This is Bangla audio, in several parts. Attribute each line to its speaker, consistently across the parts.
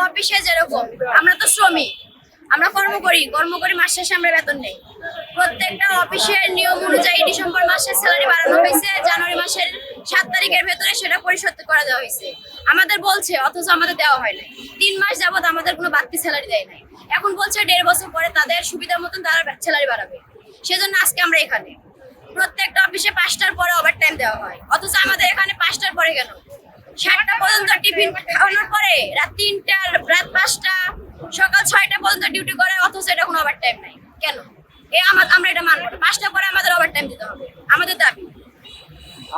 Speaker 1: অফিসে যেরকম আমরা তো শ্রমিক, আমরা কর্ম করি মাস শেষে আমরা বেতন নেই। প্রত্যেকটা অফিসের নিয়ম অনুযায়ী ডিসেম্বর মাসের স্যালারি বাড়ানো হয়েছে, জানুয়ারি মাসের 7 তারিখের ভেতরে সেটা পরিশোধ করে দেওয়া হয়েছে। আমাদের বলছে, অথচ আমাদের দেওয়া হয় নাই। 3 মাস যাবত আমাদের কোনো বাড়তি স্যালারি দেয় নাই। এখন বলছে 1.5 বছর পরে তাদের সুবিধা মতন তারা স্যালারি বাড়াবে। সেজন্য আজকে আমরা এখানে প্রত্যেকটা অফিসে 5টার পরে ওভার টাইম দেওয়া হয়, অথচ আমাদের এখানে 5টার পরে কেন? 7টা পর্যন্ত টিফিন খাওয়ানোর পরে রাত 3টা, রাত 5টা, সকাল 6টা পর্যন্ত ডিউটি করে, অথচ এটা কোনো ওভার টাইম নাই কেন? আমরা এটা মানবো না। 5টা পরে আমাদের ওভার টাইম দিতে হবে, আমাদের দাবি।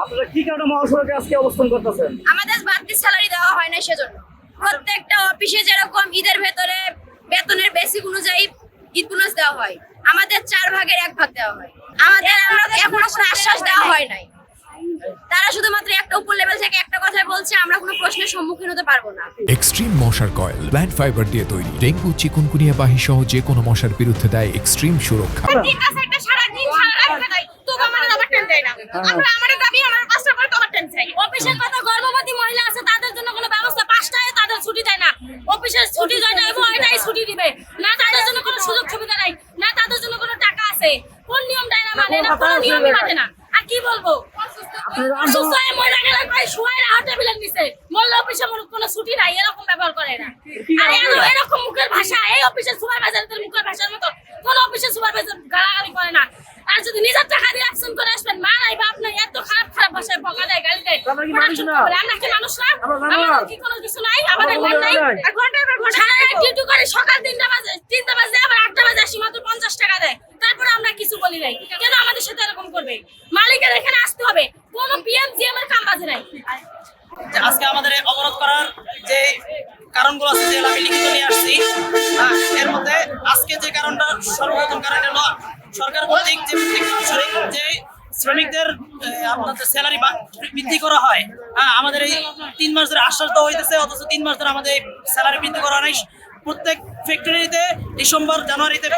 Speaker 2: আপনারা কি কারণে মহাসড়কে আজকে অবস্থান করতেছেন?
Speaker 1: আমাদের বাড়তি স্যালারি দেওয়া হয় না, সেজন্য। প্রত্যেকটা অফিসে যেরকম ঈদের ভেতরে বেতনের বেসিক অনুযায়ী ঈদ বোনাস দেওয়া হয়, আমাদের 4 ভাগের 1 ভাগ দেওয়া হয়। আমরা এখনো কোনো আশ্বাস দেওয়া হয় নাই। তারা শুধুমাত্র একটা উপর লেভেল থেকে একটা কথাই বলছে, আমরা কোনো প্রশ্নের সম্মুখীন হতে পারবো না।
Speaker 3: এক্সট্রিম মশার কয়েল প্ল্যান্ট ফাইবার দিয়ে তৈরি, ডেঙ্গু, চিকুনগুনিয়া বাহি সহ যে কোনো মশার বিরুদ্ধে দেয় এক্সট্রিম সুরক্ষা।
Speaker 1: অফিসের কথা, গর্ভবতী মহিলা আছে তাদের জন্য কোনো ব্যবস্থা, 5টায় তাদের ছুটি দেয় না। অফিসের ছুটি জয়টা এবং এটাই ছুটি দিবে না, তাদের জন্য কোনো সুযোগ সুবিধা নাই না, তাদের জন্য কোনো টাকা আছে। কোন নিয়মটাই না মানে না, কোনো নিয়মই মানে না। আর কি বলবো, অসুস্থ হয়ে মহিলা গেলে প্রায় শুয়ে রাহা টেবিলের নিচে, মূল্য অফিসে কোনো ছুটি নাই, এরকম ব্যবহার করে না। আর এরকম মুখের ভাষা এই অফিসের সুপারভাইজারদের মুখের ভাষার মতো কোন অফিসের সুপারভাইজার গালাগালি করে না। আর যদি নিজের টাকা দিয়ে অ্যাকশন করে আসবেন, মা নাই বাপ নাই, এত খারাপ খারাপ ভাষায় বকা দেয়, গালি দেয়, আমরা কি মানুষ না? আমাদের কি কোনো কিছু নাই? আমাদের মন নাই? সারা রাত ডিউটি করে, সকাল 3টা বাজে আবার 8টা বাজে আসি, মাত্র 50 টাকা দেয়। তারপরে আমরা কিছু বলি নাই। কেন আমাদের সাথে এরকম করবে? মালিকের এখানে আসতে হবে, কোনো পিএমজিএম এর কাম বাজে নাই।
Speaker 4: আজকে আমাদের অবরোধ করার যে কারণগুলো আছে, যেগুলো আমি লিখিত নিয়ে আসছি, এর মধ্যে আজকে যে কারণটা, সর্বপ্রথম কারণ হলো সরকার কর্তৃক যে শ্রমিকদের আপনাদের স্যালারি বৃদ্ধি করা হয়। আমাদের এই 3 মাস ধরে আশ্বাস দেওয়া হইতেছে, অথচ 3 মাস ধরে আমাদের স্যালারি বৃদ্ধি করা নাই। প্রত্যেক ফ্যাক্টরিতে ডিসেম্বর, জানুয়ারিতে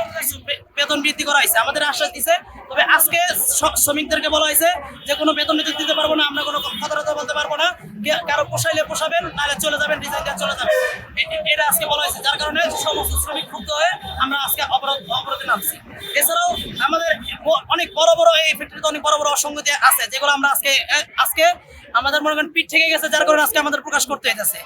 Speaker 4: বেতন বৃদ্ধি করা হয়েছে, আমাদের আশ্বাস দিছে। তবে আজকে শ্রমিকদেরকে বলা হয়েছে যে কোনো বেতন দিতে পারবো না, আমরা কোনো কথা বলতে পারবো না, কারো পোষাইলে পোষাবেন, নাহলে চলে যাবেন, রিজাইন দিয়ে চলে যাবেন, এটা আজকে বলা হয়েছে। যার কারণে সমস্ত শ্রমিক ক্ষুব্ধ হয়ে আমরা আজকে অবরোধে নামছি। এছাড়াও আমাদের অনেক বড় বড় এই ফ্যাক্টরিতে অনেক বড় বড় অসঙ্গতি আছে, যেগুলো আমরা আজকে আমাদের মনে করেন পিঠ থেকে গেছে, যার কারণে আজকে আমাদের প্রকাশ করতে হইতেছে।